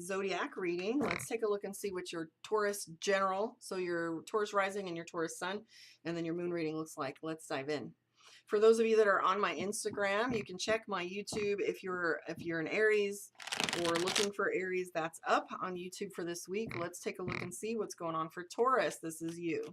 Zodiac reading. Let's take a look and see what your Taurus general, so your Taurus rising and your Taurus sun, and then your moon reading looks like. Let's dive in. For those of you that are on my Instagram, you can check my YouTube if you're an Aries or looking for Aries. That's up on YouTube for this week. Let's take a look and see what's going on for Taurus. This is you.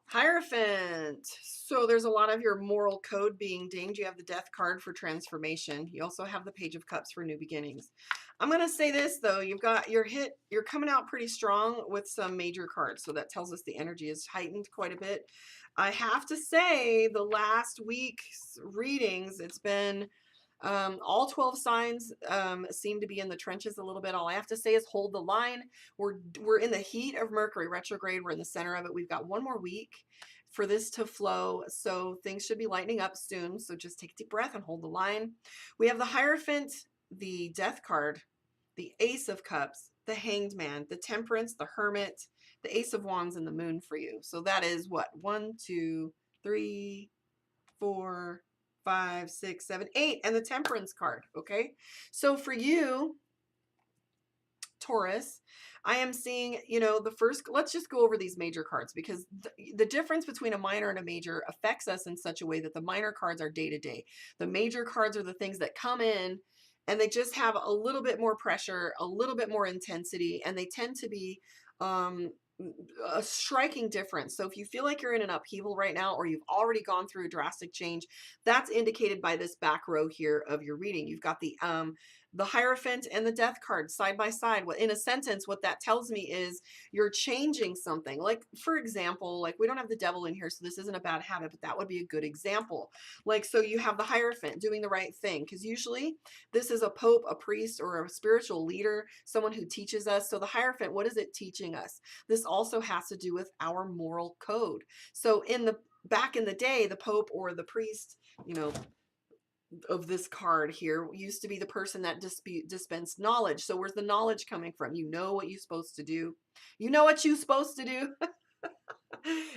Hierophant. So there's a lot of your moral code being dinged. You have the Death card for transformation. You also have the Page of Cups for new beginnings. I'm going to say this though, you're coming out pretty strong with some major cards. So that tells us the energy is heightened quite a bit. I have to say the last week's readings, it's been all 12 signs seem to be in the trenches a little bit. All I have to say is hold the line. We're in the heat of Mercury retrograde. We're in the center of it. We've got one more week for this to flow. So things should be lightening up soon. So just take a deep breath and hold the line. We have the Hierophant, the Death card, the Ace of Cups, the Hanged Man, the Temperance, the Hermit, the Ace of Wands, and the Moon for you. So that is what? 1, 2, 3, 4, 5, 6, 7, 8, and the Temperance card. Okay, so for you, Taurus, I am seeing, the first, let's just go over these major cards because the difference between a minor and a major affects us in such a way that the minor cards are day to day. The major cards are the things that come in and they just have a little bit more pressure, a little bit more intensity, and they tend to be a striking difference. So if you feel like you're in an upheaval right now, or you've already gone through a drastic change, that's indicated by this back row here of your reading. You've got the Hierophant and the Death card side by side. In a sentence, what that tells me is you're changing something. Like, for example, like we don't have the Devil in here, so this isn't a bad habit, but that would be a good example. Like, so you have the Hierophant doing the right thing, because usually this is a pope, a priest, or a spiritual leader, someone who teaches us. So the Hierophant, what is it teaching us? This also has to do with our moral code. So back in the day, the pope or the priest, of this card here used to be the person that dispensed knowledge. So where's the knowledge coming from? You know what you're supposed to do. You know what you're supposed to do.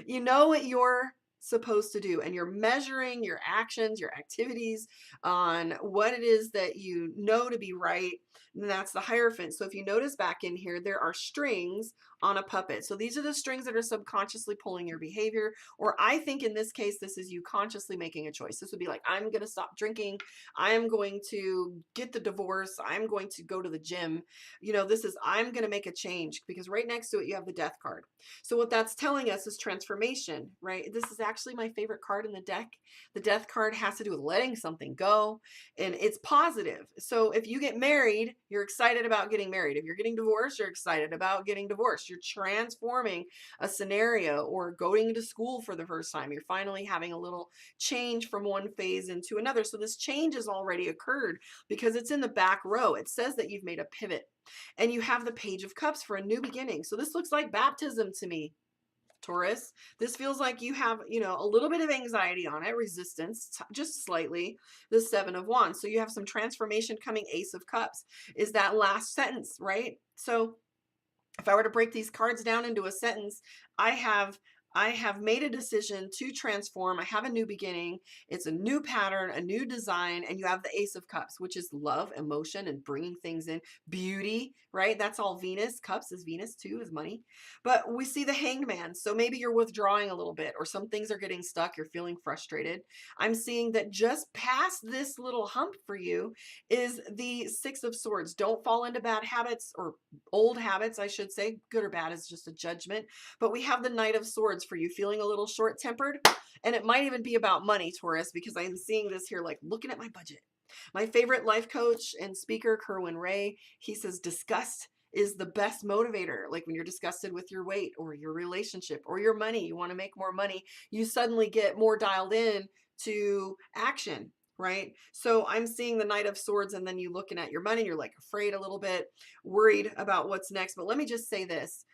You know what you're supposed to do, and you're measuring your actions, your activities on what it is that you know to be right. And that's the Hierophant. So if you notice back in here, there are strings on a puppet. So these are the strings that are subconsciously pulling your behavior, or I think in this case, this is you consciously making a choice. This would be like, I'm going to stop drinking. I'm going to get the divorce. I'm going to go to the gym. I'm going to make a change, because right next to it, you have the Death card. So what that's telling us is transformation, right? This is actually my favorite card in the deck. The Death card has to do with letting something go, and it's positive. So if you get married, you're excited about getting married. If you're getting divorced, you're excited about getting divorced. You're transforming a scenario, or going to school for the first time. You're finally having a little change from one phase into another. So this change has already occurred because it's in the back row. It says that you've made a pivot, and you have the Page of Cups for a new beginning. So this looks like baptism to me, Taurus. This feels like you have, a little bit of anxiety on it, resistance, just slightly, the Seven of Wands. So you have some transformation coming. Ace of Cups is that last sentence, right? So if I were to break these cards down into a sentence, I have made a decision to transform. I have a new beginning. It's a new pattern, a new design. And you have the Ace of Cups, which is love, emotion, and bringing things in. Beauty, right? That's all Venus. Cups is Venus too, is money. But we see the Hanged Man. So maybe you're withdrawing a little bit, or some things are getting stuck. You're feeling frustrated. I'm seeing that just past this little hump for you is the Six of Swords. Don't fall into bad habits, or old habits, I should say. Good or bad is just a judgment. But we have the Knight of Swords for you, feeling a little short-tempered. And it might even be about money, Taurus, because I'm seeing this here, like looking at my budget. My favorite life coach and speaker, Kerwin Ray, he says disgust is the best motivator. Like when you're disgusted with your weight, or your relationship, or your money, you want to make more money, you suddenly get more dialed in to action, right? So I'm seeing the Knight of Swords, and then you looking at your money, you're like afraid a little bit, worried about what's next. But let me just say this.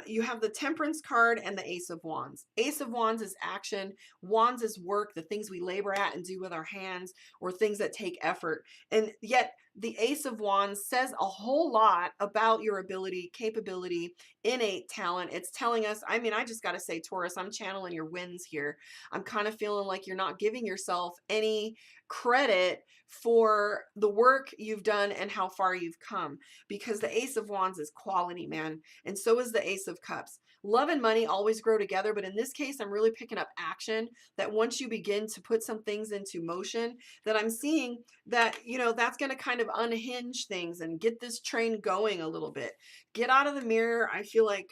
You have the Temperance card and the Ace of Wands. Ace of Wands is action. Wands is work, the things we labor at and do with our hands, or things that take effort. And yet the Ace of Wands says a whole lot about your ability, capability innate talent. It's telling us, I mean, I just got to say, Taurus, I'm channeling your wins here. I'm kind of feeling like you're not giving yourself any credit for the work you've done and how far you've come, because the Ace of Wands is quality, man. And so is the Ace of Cups. Love and money always grow together, but in this case, I'm really picking up action that once you begin to put some things into motion, that I'm seeing that, that's going to kind of unhinge things and get this train going a little bit. Get out of the mirror. I feel like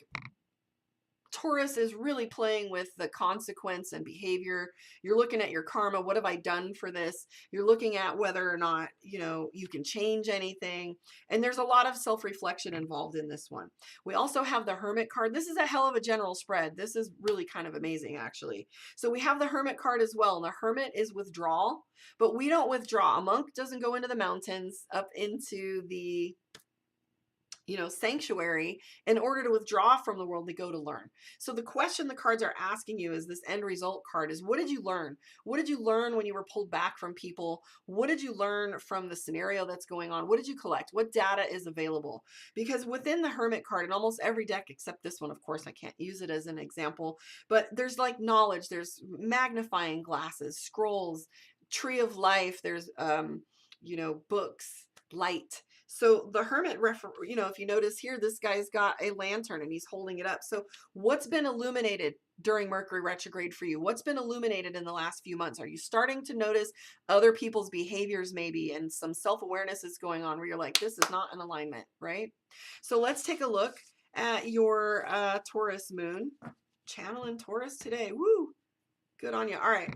Taurus is really playing with the consequence and behavior. You're looking at your karma. What have I done for this? You're looking at whether or not, you can change anything. And there's a lot of self-reflection involved in this one. We also have the Hermit card. This is a hell of a general spread. This is really kind of amazing, actually. So we have the Hermit card as well. And the Hermit is withdrawal, but we don't withdraw. A monk doesn't go into the mountains up into the sanctuary in order to withdraw from the world. They go to learn. So the question the cards are asking you is this end result card is, what did you learn? What did you learn when you were pulled back from people? What did you learn from the scenario that's going on? What did you collect? What data is available? Because within the Hermit card, in almost every deck except this one, of course, I can't use it as an example, but there's like knowledge, there's magnifying glasses, scrolls, tree of life, there's books, light. So the Hermit, if you notice here, this guy's got a lantern and he's holding it up. So what's been illuminated during Mercury retrograde for you? What's been illuminated in the last few months? Are you starting to notice other people's behaviors maybe, and some self-awareness is going on where you're like, this is not in alignment, right? So let's take a look at your Taurus moon. Channeling Taurus today. Woo! Good on you. All right.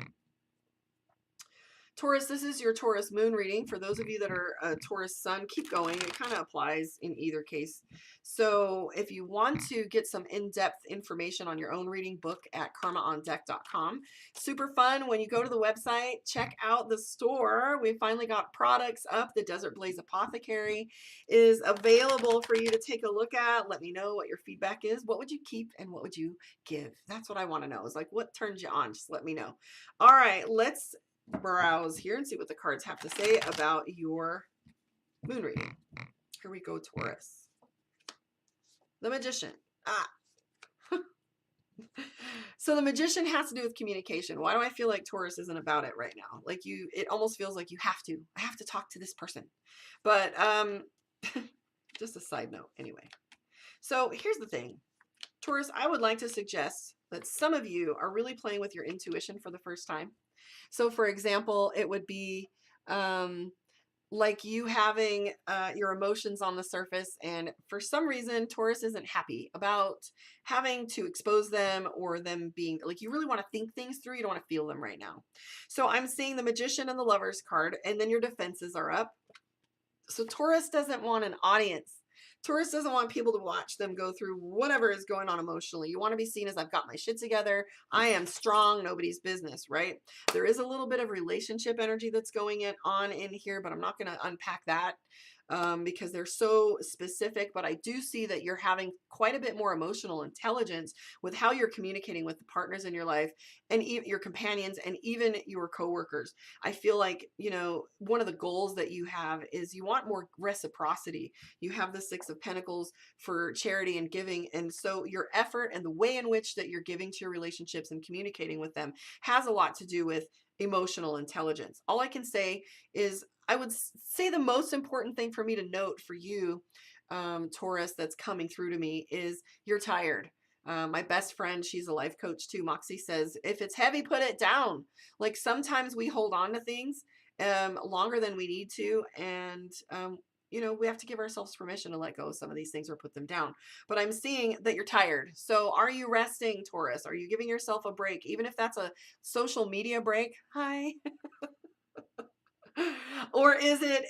Taurus, this is your Taurus moon reading. For those of you that are a Taurus sun, keep going. It kind of applies in either case. So if you want to get some in-depth information on your own reading, book at karmaondeck.com. Super fun. When you go to the website, check out the store. We finally got products up. The Desert Blaze Apothecary is available for you to take a look at. Let me know what your feedback is. What would you keep and what would you give? That's what I want to know, is like, what turns you on? Just let me know. All right, let's browse here and see what the cards have to say about your moon reading. Here we go, Taurus. The Magician. So the Magician has to do with communication. Why do I feel like Taurus isn't about it right now? Like it almost feels like I have to talk to this person. But just a side note anyway. So here's the thing. Taurus, I would like to suggest that some of you are really playing with your intuition for the first time. So for example, it would be like you having your emotions on the surface, and for some reason, Taurus isn't happy about having to expose them, or them being like, you really want to think things through. You don't want to feel them right now. So I'm seeing the Magician and the Lovers card, and then your defenses are up. So Taurus doesn't want an audience. Taurus doesn't want people to watch them go through whatever is going on emotionally. You want to be seen as, I've got my shit together. I am strong, nobody's business, right? There is a little bit of relationship energy that's going on in here, but I'm not going to unpack that because they're so specific. But I do see that you're having quite a bit more emotional intelligence with how you're communicating with the partners in your life, and your companions, and even your coworkers. I feel like, one of the goals that you have is you want more reciprocity. You have the Six of Pentacles for charity and giving. And so your effort and the way in which that you're giving to your relationships and communicating with them has a lot to do with emotional intelligence. All I can say is, I would say the most important thing for me to note for you, Taurus, that's coming through to me is you're tired. My best friend, she's a life coach too, Moxie, says, if it's heavy, put it down. Like sometimes we hold on to things longer than we need to. And, we have to give ourselves permission to let go of some of these things or put them down. But I'm seeing that you're tired. So are you resting, Taurus? Are you giving yourself a break? Even if that's a social media break? Hi. Or is it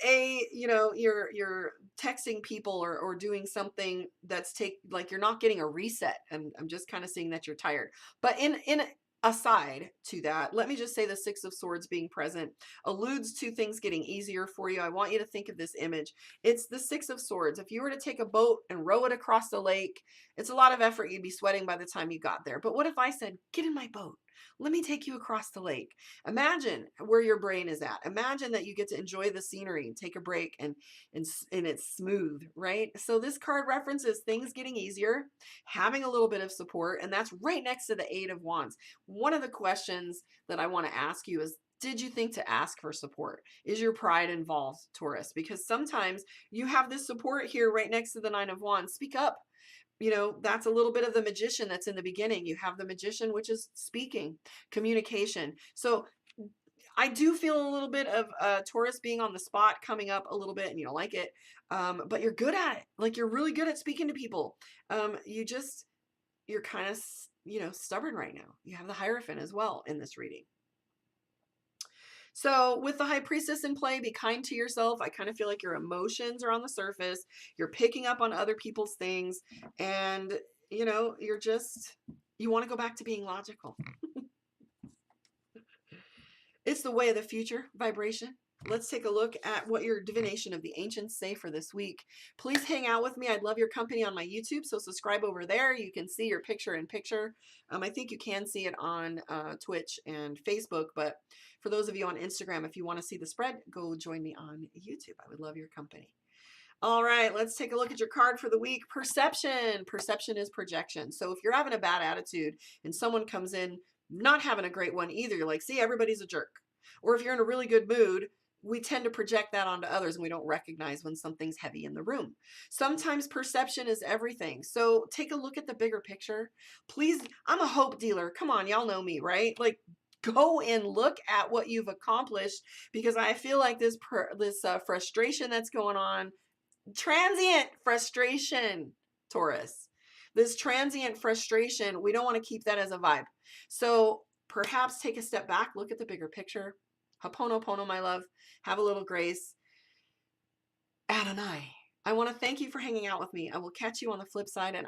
you're texting people or doing something that's like you're not getting a reset, and I'm just kind of seeing that you're tired. But in aside to that, let me just say the Six of Swords being present alludes to things getting easier for you. I want you to think of this image. It's the Six of Swords. If you were to take a boat and row it across the lake, it's a lot of effort. You'd be sweating by the time you got there. But what if I said, get in my boat? Let me take you across the lake. Imagine where your brain is at. Imagine that you get to enjoy the scenery and take a break and it's smooth, right? So this card references things getting easier, having a little bit of support, and that's right next to the Eight of Wands. One of the questions that I want to ask you is, did you think to ask for support? Is your pride involved, Taurus? Because sometimes you have this support here right next to the Nine of Wands. Speak up. That's a little bit of the magician that's in the beginning. You have the magician, which is speaking, communication. So I do feel a little bit of Taurus being on the spot coming up a little bit, and you don't like it, but you're good at it. Like, you're really good at speaking to people. You're kind of, stubborn right now. You have the Hierophant as well in this reading. So with the High Priestess in play, be kind to yourself. I kind of feel like your emotions are on the surface. You're picking up on other people's things, and you want to go back to being logical. It's the way of the future vibration. Let's take a look at what your divination of the ancients say for this week. Please hang out with me. I'd love your company on my YouTube, so subscribe over there. You can see your picture in picture. I think you can see it on Twitch and Facebook, but for those of you on Instagram, if you want to see the spread, go join me on YouTube. I would love your company. All right, let's take a look at your card for the week. Perception. Perception is projection. So if you're having a bad attitude and someone comes in not having a great one either, you're like, see, everybody's a jerk. Or if you're in a really good mood, we tend to project that onto others and we don't recognize when something's heavy in the room. Sometimes perception is everything. So take a look at the bigger picture. Please, I'm a hope dealer. Come on, y'all know me, right? Like, go and look at what you've accomplished, because I feel like this frustration that's going on, transient frustration, Taurus. This transient frustration, we don't want to keep that as a vibe. So perhaps take a step back, look at the bigger picture. Ho'oponopono, my love. Have a little grace. Adonai. I want to thank you for hanging out with me. I will catch you on the flip side, and